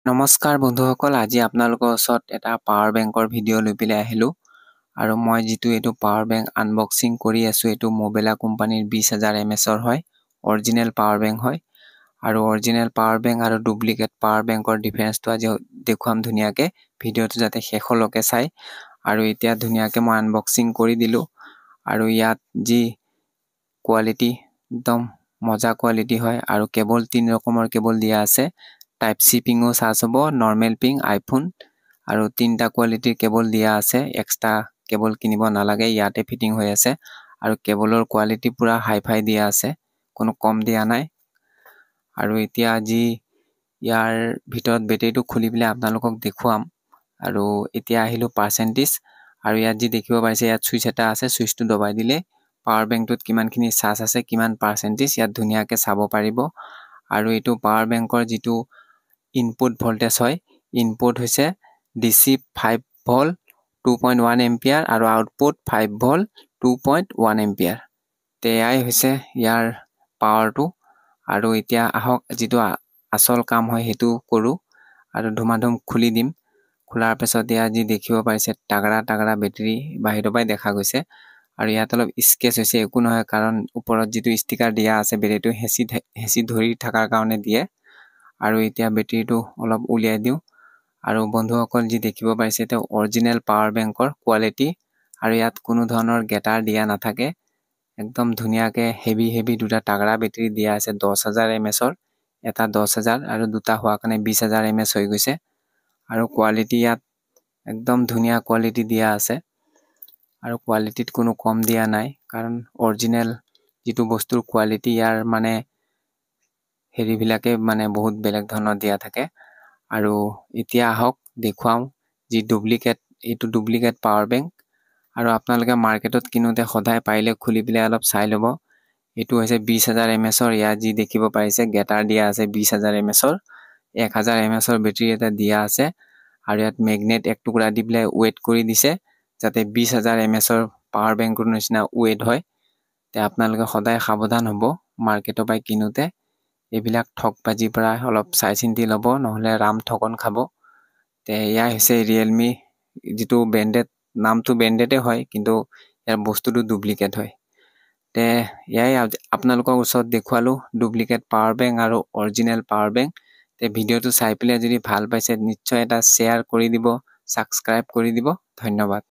নমস্কাৰ বন্ধুসকল, আজি আপোনালোকৰ ওচৰত এটা পাৱাৰ বেংকৰ ভিডিঅ' লৈ পেলাই আহিলোঁ। আৰু মই যিটো এইটো পাৱাৰ বেংক আনবক্সিং কৰি আছোঁ, এইটো মোবেলা কোম্পানীৰ 20,000 mAh হয়। অৰিজিনেল পাৱাৰ বেংক হয়। আৰু অৰিজিনেল পাৱাৰ বেংক আৰু ডুপ্লিকেট পাৱাৰ বেংকৰ ডিফাৰেঞ্চটো আজি দেখুৱাম ধুনীয়াকৈ। ভিডিঅ'টো যাতে শেষলৈকে চাই। আৰু এতিয়া ধুনীয়াকৈ মই আনবক্সিং কৰি দিলোঁ। আৰু ইয়াত যি কোৱালিটি একদম মজা কোৱালিটি হয়। আৰু কেবল 3 ৰকমৰ কেবল দিয়া আছে। টাইপ চি পিঙো চাৰ্জ হ'ব, নৰ্মেল পিং, আইফোন আৰু 3টা কোৱালিটিৰ কেবল দিয়া আছে। এক্সট্ৰা কেবল কিনিব নালাগে, ইয়াতে ফিটিং হৈ আছে। আৰু কেবলৰ কোৱালিটি পুৰা হাই ফাই দিয়া আছে, কোনো কম দিয়া নাই। আৰু এতিয়া যি ইয়াৰ ভিতৰত বেটেৰীটো খুলি পেলাই আপোনালোকক দেখুৱাম। আৰু এতিয়া আহিলোঁ পাৰ্চেণ্টেজ। আৰু ইয়াত যি দেখিব পাৰিছে, ইয়াত চুইচ এটা আছে, চুইচটো দবাই দিলে পাৱাৰ বেংকটোত কিমানখিনি চাৰ্জ আছে, কিমান পাৰ্চেণ্টেজ ইয়াত ধুনীয়াকৈ চাব পাৰিব। আৰু এইটো পাৱাৰ বেংকৰ যিটো ইনপুট ভল্টেজ হয়, ইনপুট হৈছে DC 5 ভল্ট 2.1 এম্পিয়াৰ আৰু আউটপুট 5 ভল্ট 2.1 এম্পিয়াৰ। এয়াই হৈছে ইয়াৰ পাৱাৰটো। আৰু এতিয়া আহক যিটো আচল কাম হয় সেইটো কৰোঁ। আৰু ধুমাধুম খুলি দিম। খোলাৰ পিছত ইয়াত যি দেখিব পাৰিছে টাগৰা বেটেৰী বাহিৰৰ পৰাই দেখা গৈছে। আৰু ইয়াত অলপ স্কেচ হৈছে, একো নহয়, কাৰণ ওপৰত যিটো ষ্টিকাৰ দিয়া আছে বেটেৰীটো হেঁচি ধৰি থকাৰ কাৰণে দিয়ে। আৰু এতিয়া বেটেৰীটো অলপ উলিয়াই দিওঁ। আৰু বন্ধুসকল যি দেখিব পাৰিছে, এতিয়া অৰিজিনেল পাৱাৰ বেংকৰ কোৱালিটি। আৰু ইয়াত কোনো ধৰণৰ গেটাৰ দিয়া নাথাকে। একদম ধুনীয়াকৈ হেভি দুটা টাগৰা বেটেৰী দিয়া আছে 10,000 mAh, এটা 10,000 আৰু দুটা হোৱাৰ কাৰণে 20,000 mAh হৈ গৈছে। আৰু কোৱালিটি ইয়াত একদম ধুনীয়া কোৱালিটি দিয়া আছে। আৰু কোৱালিটিত কোনো কম দিয়া নাই, কাৰণ অৰিজিনেল যিটো বস্তুৰ কোৱালিটি ইয়াৰ মানে হেৰিবিলাকে মানে বহুত বেলেগ ধৰণৰ দিয়া থাকে। আৰু এতিয়া আহক দেখুৱাওঁ যি এইটো ডুপ্লিকেট পাৱাৰ বেংক। আৰু আপোনালোকে মাৰ্কেটত কিনোতে সদায় পাৰিলে খুলি পেলাই অলপ চাই ল'ব। এইটো হৈছে 20,000 mAh। ইয়াত যি দেখিব পাৰিছে গেটাৰ দিয়া আছে 20,000 mAh, 1,000 mAh বেটেৰী এটা দিয়া আছে। আৰু ইয়াত মেগনেট এক টুকুৰা দি পেলাই ৱেট কৰি দিছে, যাতে 20,000 mAh পাৱাৰ বেংকৰ নিচিনা ৱেট হয়। আপোনালোকে সদায় সাৱধান হ'ব মাৰ্কেটৰ পৰা কিনোতে। এইবিলাক ঠগবাজিৰ পৰা অলপ চাই চিন্তি ল'ব, নহ'লে ৰাম ঠগন খাব। এয়াই হৈছে ৰিয়েলমি, যিটো ব্ৰেণ্ডেড, নামটো ব্ৰেণ্ডেডে হয়, কিন্তু ইয়াৰ বস্তুটো ডুপ্লিকেট হয়। এয়াই আপোনালোকৰ ওচৰত দেখুৱালোঁ ডুপ্লিকেট পাৱাৰ বেংক আৰু অৰিজিনেল পাৱাৰ বেংক। ভিডিঅ'টো চাই পেলাই যদি ভাল পাইছে নিশ্চয় এটা শ্বেয়াৰ কৰি দিব, ছাবস্ক্ৰাইব কৰি দিব। ধন্যবাদ।